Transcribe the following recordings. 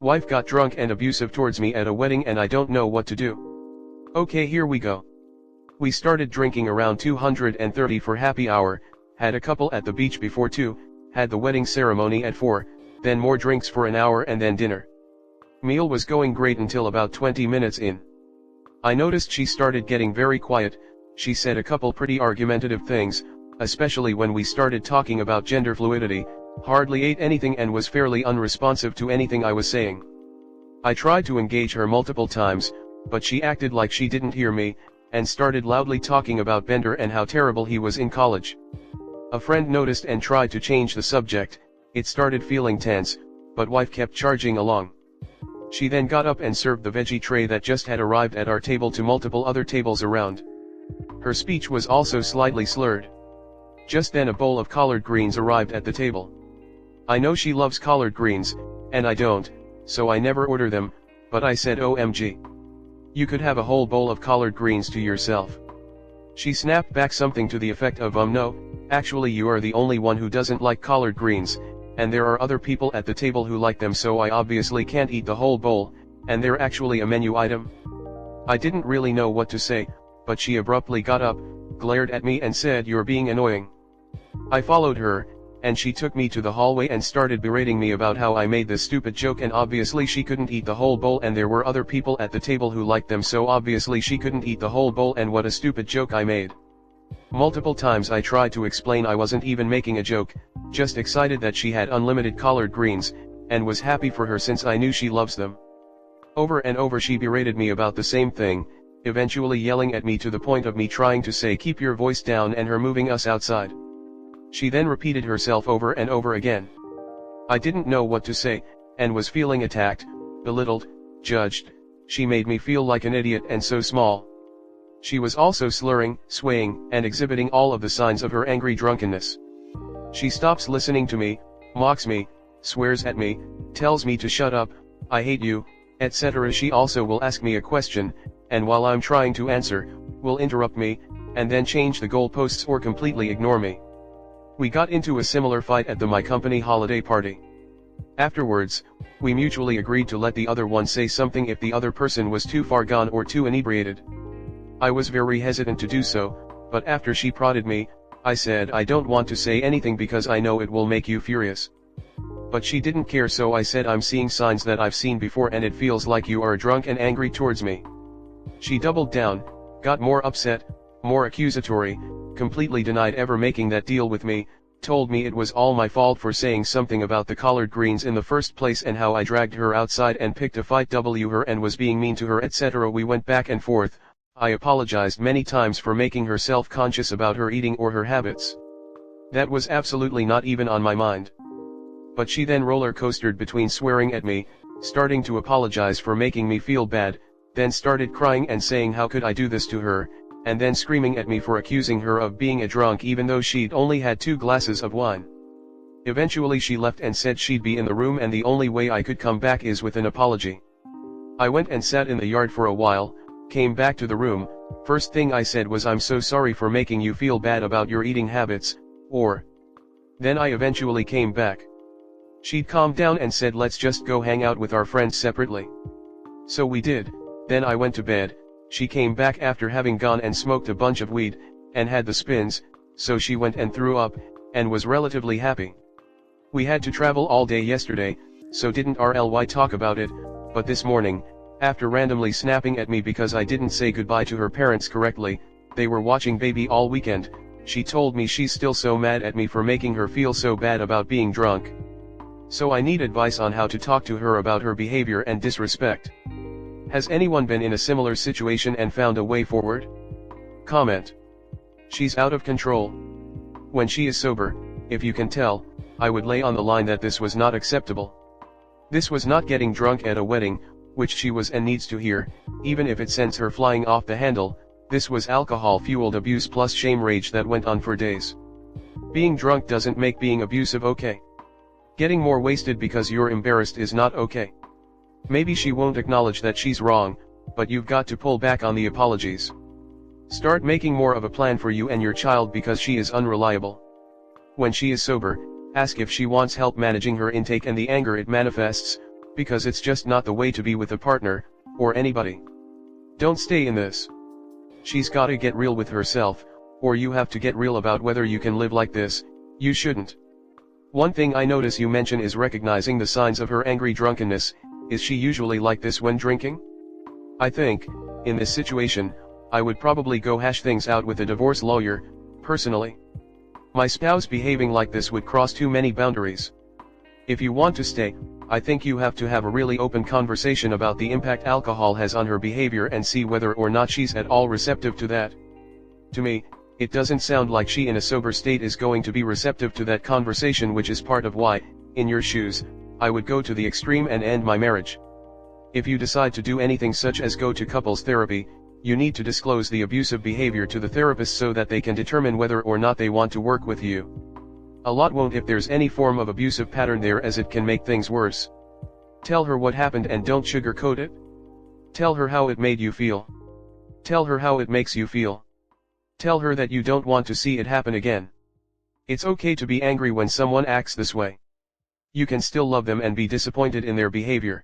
Wife got drunk and abusive towards me at a wedding and I don't know what to do. Okay, here we go. We started drinking around 230 for happy hour, had a couple at the beach before 2, had the wedding ceremony at 4, then more drinks for an hour and then dinner. Meal was going great until about 20 minutes in. I noticed she started getting very quiet. She said a couple pretty argumentative things, especially when we started talking about gender fluidity, hardly ate anything and was fairly unresponsive to anything I was saying. I tried to engage her multiple times, but she acted like she didn't hear me, and started loudly talking about Bender and how terrible he was in college. A friend noticed and tried to change the subject. It started feeling tense, but wife kept charging along. She then got up and served the veggie tray that just had arrived at our table to multiple other tables around. Her speech was also slightly slurred. Just then a bowl of collard greens arrived at the table. I know she loves collard greens, and I don't, so I never order them, but I said OMG. You could have a whole bowl of collard greens to yourself. She snapped back something to the effect of no, actually you are the only one who doesn't like collard greens, and there are other people at the table who like them, so I obviously can't eat the whole bowl, and they're actually a menu item. I didn't really know what to say, but she abruptly got up, glared at me and said you're being annoying. I followed her, and she took me to the hallway and started berating me about how I made this stupid joke and obviously she couldn't eat the whole bowl and there were other people at the table who liked them, so obviously she couldn't eat the whole bowl and what a stupid joke I made. Multiple times I tried to explain I wasn't even making a joke, just excited that she had unlimited collard greens, and was happy for her since I knew she loves them. Over and over she berated me about the same thing, eventually yelling at me to the point of me trying to say keep your voice down and her moving us outside. She then repeated herself over and over again. I didn't know what to say, and was feeling attacked, belittled, judged. She made me feel like an idiot and so small. She was also slurring, swaying, and exhibiting all of the signs of her angry drunkenness. She stops listening to me, mocks me, swears at me, tells me to shut up, I hate you, etc. She also will ask me a question, and while I'm trying to answer, will interrupt me, and then change the goalposts or completely ignore me. We got into a similar fight at my company holiday party. Afterwards, we mutually agreed to let the other one say something if the other person was too far gone or too inebriated. I was very hesitant to do so, but after she prodded me, I said I don't want to say anything because I know it will make you furious. But she didn't care, so I said I'm seeing signs that I've seen before and it feels like you are drunk and angry towards me. She doubled down, got more upset, more accusatory, completely denied ever making that deal with me, told me it was all my fault for saying something about the collard greens in the first place and how I dragged her outside and picked a fight with her and was being mean to her, etc. We went back and forth. I apologized many times for making her self-conscious about her eating or her habits. That was absolutely not even on my mind. But she then roller coastered between swearing at me, starting to apologize for making me feel bad, then started crying and saying how could I do this to her, and then screaming at me for accusing her of being a drunk even though she'd only had 2 glasses of wine. Eventually she left and said she'd be in the room and the only way I could come back is with an apology. I went and sat in the yard for a while, came back to the room. First thing I said was I'm so sorry for making you feel bad about your eating habits, Then I eventually came back. She'd calmed down and said let's just go hang out with our friends separately. So we did, then I went to bed. She came back after having gone and smoked a bunch of weed, and had the spins, so she went and threw up, and was relatively happy. We had to travel all day yesterday, so didn't really talk about it, but this morning, after randomly snapping at me because I didn't say goodbye to her parents correctly, they were watching baby all weekend, she told me she's still so mad at me for making her feel so bad about being drunk. So I need advice on how to talk to her about her behavior and disrespect. Has anyone been in a similar situation and found a way forward? Comment. She's out of control. When she is sober, if you can tell, I would lay on the line that this was not acceptable. This was not getting drunk at a wedding, which she was and needs to hear, even if it sends her flying off the handle. This was alcohol-fueled abuse plus shame rage that went on for days. Being drunk doesn't make being abusive okay. Getting more wasted because you're embarrassed is not okay. Maybe she won't acknowledge that she's wrong, but you've got to pull back on the apologies. Start making more of a plan for you and your child because she is unreliable. When she is sober, ask if she wants help managing her intake and the anger it manifests, Because it's just not the way to be with a partner, or anybody. Don't stay in this. She's gotta get real with herself, or you have to get real about whether you can live like this. You shouldn't. One thing I notice you mention is recognizing the signs of her angry drunkenness. Is she usually like this when drinking? I think, in this situation, I would probably go hash things out with a divorce lawyer, personally. My spouse behaving like this would cross too many boundaries. If you want to stay, I think you have to have a really open conversation about the impact alcohol has on her behavior and see whether or not she's at all receptive to that. To me, it doesn't sound like she in a sober state is going to be receptive to that conversation, which is part of why, in your shoes, I would go to the extreme and end my marriage. If you decide to do anything such as go to couples therapy, you need to disclose the abusive behavior to the therapist so that they can determine whether or not they want to work with you. A lot won't if there's any form of abusive pattern there, as it can make things worse. Tell her what happened and don't sugarcoat it. Tell her how it made you feel. Tell her how it makes you feel. Tell her that you don't want to see it happen again. It's okay to be angry when someone acts this way. You can still love them and be disappointed in their behavior.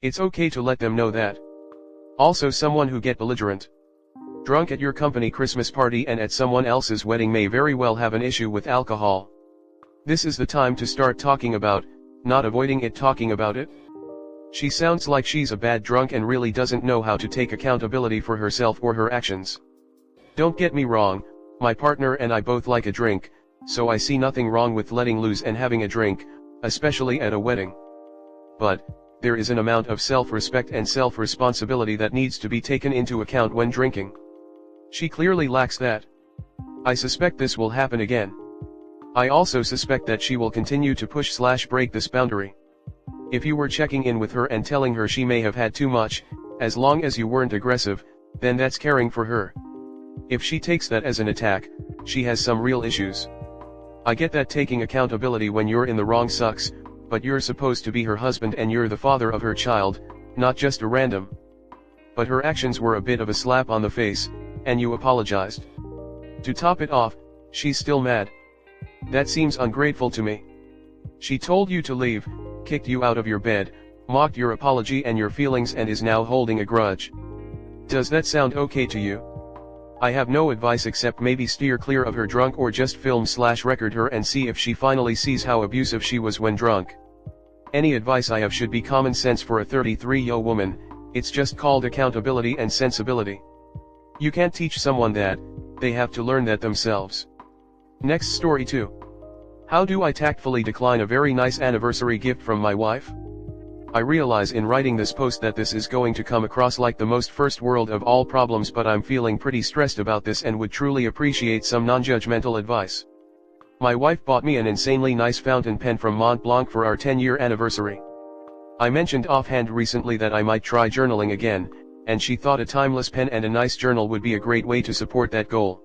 It's okay to let them know that. Also, someone who get belligerent, drunk at your company Christmas party and at someone else's wedding may very well have an issue with alcohol. This is the time to start talking about, not avoiding it, talking about it. She sounds like she's a bad drunk and really doesn't know how to take accountability for herself or her actions. Don't get me wrong, my partner and I both like a drink, so I see nothing wrong with letting loose and having a drink, especially at a wedding. But, there is an amount of self-respect and self-responsibility that needs to be taken into account when drinking. She clearly lacks that. I suspect this will happen again. I also suspect that she will continue to push/break this boundary. If you were checking in with her and telling her she may have had too much, as long as you weren't aggressive, then that's caring for her. If she takes that as an attack, she has some real issues. I get that taking accountability when you're in the wrong sucks, but you're supposed to be her husband and you're the father of her child, not just a random. But her actions were a bit of a slap on the face, and you apologized. To top it off, she's still mad. That seems ungrateful to me. She told you to leave, kicked you out of your bed, mocked your apology and your feelings, and is now holding a grudge. Does that sound okay to you? I have no advice except maybe steer clear of her drunk, or just film/record her and see if she finally sees how abusive she was when drunk. Any advice I have should be common sense for a 33-year-old woman. It's just called accountability and sensibility. You can't teach someone that, they have to learn that themselves. Next story 2. How do I tactfully decline a very nice anniversary gift from my wife? I realize in writing this post that this is going to come across like the most first world of all problems, but I'm feeling pretty stressed about this and would truly appreciate some non-judgmental advice. My wife bought me an insanely nice fountain pen from Mont Blanc for our 10-year anniversary. I mentioned offhand recently that I might try journaling again, and she thought a timeless pen and a nice journal would be a great way to support that goal.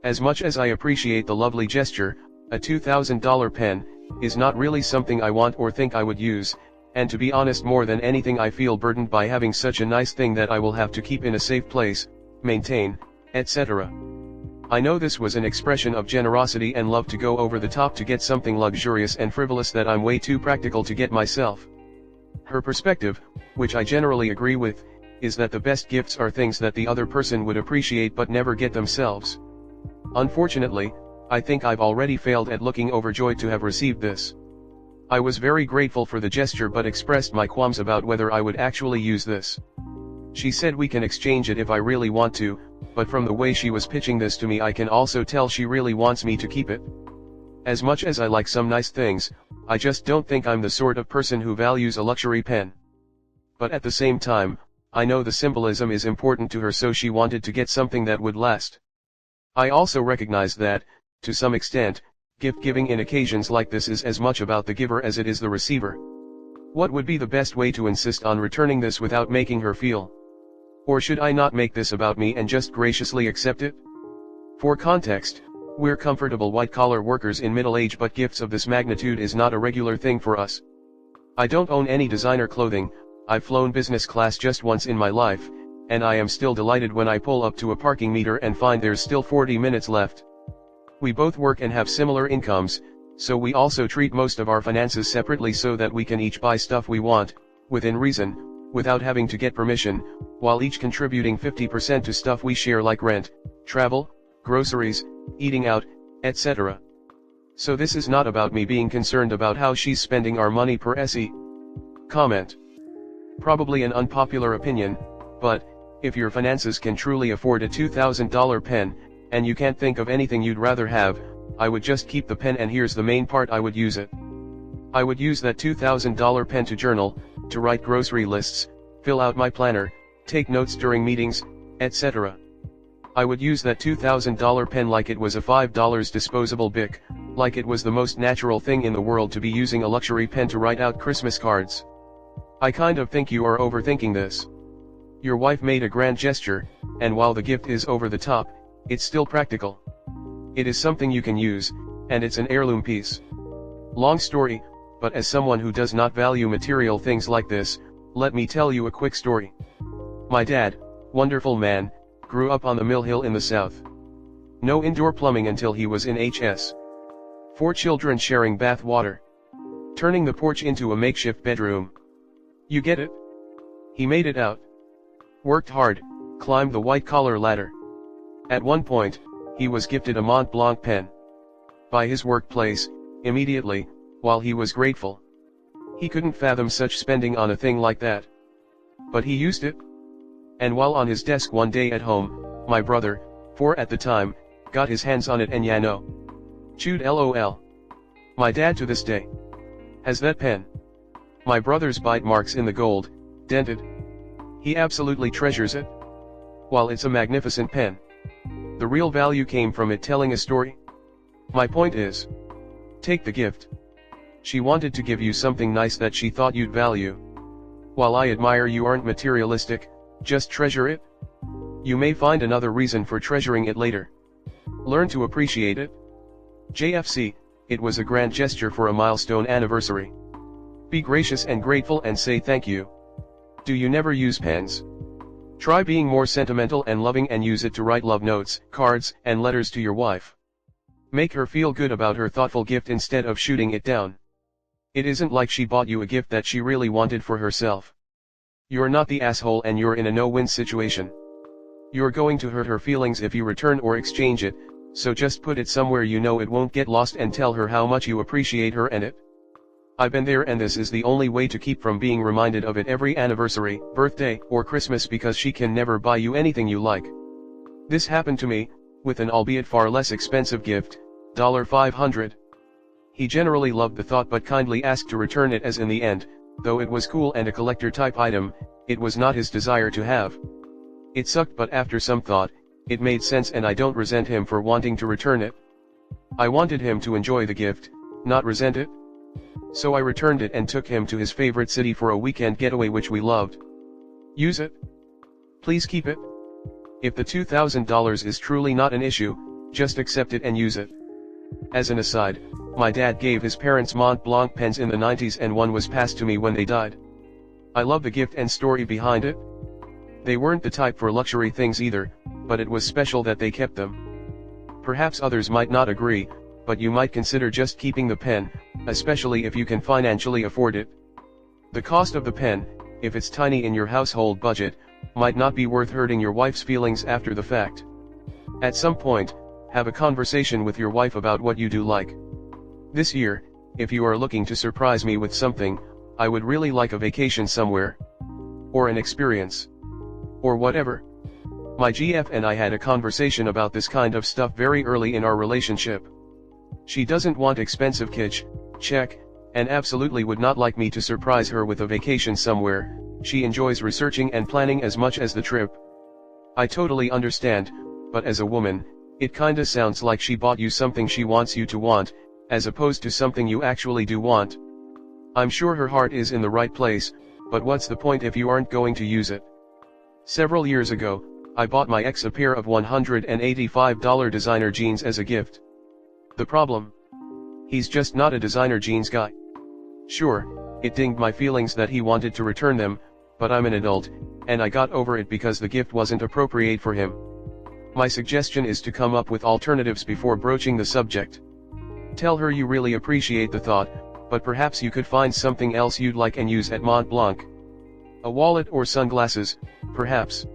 As much as I appreciate the lovely gesture, a $2,000 pen is not really something I want or think I would use, and to be honest, more than anything I feel burdened by having such a nice thing that I will have to keep in a safe place, maintain, etc. I know this was an expression of generosity and love to go over the top to get something luxurious and frivolous that I'm way too practical to get myself. Her perspective, which I generally agree with, is that the best gifts are things that the other person would appreciate but never get themselves. Unfortunately, I think I've already failed at looking overjoyed to have received this. I was very grateful for the gesture but expressed my qualms about whether I would actually use this. She said we can exchange it if I really want to, but from the way she was pitching this to me I can also tell she really wants me to keep it. As much as I like some nice things, I just don't think I'm the sort of person who values a luxury pen. But at the same time, I know the symbolism is important to her, so she wanted to get something that would last. I also recognize that, to some extent, gift giving in occasions like this is as much about the giver as it is the receiver. What would be the best way to insist on returning this without making her feel? Or should I not make this about me and just graciously accept it? For context, we're comfortable white-collar workers in middle age, but gifts of this magnitude is not a regular thing for us. I don't own any designer clothing, I've flown business class just once in my life, and I am still delighted when I pull up to a parking meter and find there's still 40 minutes left. We both work and have similar incomes, So we also treat most of our finances separately so that we can each buy stuff we want, within reason, without having to get permission, while each contributing 50% to stuff we share like rent, travel, groceries, eating out, etc. So this is not about me being concerned about how she's spending our money per se. Comment. Probably an unpopular opinion, but, if your finances can truly afford a $2,000 pen, and you can't think of anything you'd rather have, I would just keep the pen, and here's the main part I would use it. I would use that $2,000 pen to journal, to write grocery lists, fill out my planner, take notes during meetings, etc. I would use that $2,000 pen like it was a $5 disposable Bic, like it was the most natural thing in the world to be using a luxury pen to write out Christmas cards. I kind of think you are overthinking this. Your wife made a grand gesture, and while the gift is over the top, it's still practical. It is something you can use, and it's an heirloom piece. Long story, but as someone who does not value material things like this, let me tell you a quick story. My dad, wonderful man, grew up on the Mill Hill in the South. No indoor plumbing until he was in HS. 4 children sharing bath water. Turning the porch into a makeshift bedroom. You get it? He made it out. Worked hard, climbed the white-collar ladder. At one point, he was gifted a Mont Blanc pen. By his workplace, immediately, while he was grateful. He couldn't fathom such spending on a thing like that. But he used it. And while on his desk one day at home, my brother, 4 at the time, got his hands on it and chewed LOL. My dad to this day has that pen. My brother's bite marks in the gold, dented. He absolutely treasures it. While it's a magnificent pen, the real value came from it telling a story. My point is, take the gift. She wanted to give you something nice that she thought you'd value. While I admire you aren't materialistic, just treasure it. You may find another reason for treasuring it later. Learn to appreciate it. JFC, it was a grand gesture for a milestone anniversary. Be gracious and grateful and say thank you. Do you never use pens? Try being more sentimental and loving and use it to write love notes, cards, and letters to your wife. Make her feel good about her thoughtful gift instead of shooting it down. It isn't like she bought you a gift that she really wanted for herself. You're not the asshole and you're in a no-win situation. You're going to hurt her feelings if you return or exchange it, so just put it somewhere you know it won't get lost and tell her how much you appreciate her and it. I've been there, and this is the only way to keep from being reminded of it every anniversary, birthday, or Christmas, because she can never buy you anything you like. This happened to me, with an albeit far less expensive gift, $500. He generally loved the thought but kindly asked to return it, as in the end, though it was cool and a collector type item, it was not his desire to have. It sucked, but after some thought, it made sense, and I don't resent him for wanting to return it. I wanted him to enjoy the gift, not resent it. So I returned it and took him to his favorite city for a weekend getaway which we loved. Use it. Please keep it. If the $2,000 is truly not an issue, just accept it and use it. As an aside, my dad gave his parents Mont Blanc pens in the 90s and one was passed to me when they died. I love the gift and story behind it. They weren't the type for luxury things either, but it was special that they kept them. Perhaps others might not agree, but you might consider just keeping the pen, especially if you can financially afford it. The cost of the pen, if it's tiny in your household budget, might not be worth hurting your wife's feelings after the fact. At some point, have a conversation with your wife about what you do like. This year, if you are looking to surprise me with something, I would really like a vacation somewhere. Or an experience. Or whatever. My GF and I had a conversation about this kind of stuff very early in our relationship. She doesn't want expensive kitsch, check, and absolutely would not like me to surprise her with a vacation somewhere. She enjoys researching and planning as much as the trip. I totally understand, but as a woman, it kinda sounds like she bought you something she wants you to want, as opposed to something you actually do want. I'm sure her heart is in the right place, but what's the point if you aren't going to use it? Several years ago, I bought my ex a pair of $185 designer jeans as a gift. The problem? He's just not a designer jeans guy. Sure, it dinged my feelings that he wanted to return them, but I'm an adult, and I got over it because the gift wasn't appropriate for him. My suggestion is to come up with alternatives before broaching the subject. Tell her you really appreciate the thought, but perhaps you could find something else you'd like and use at Mont Blanc. A wallet or sunglasses, perhaps.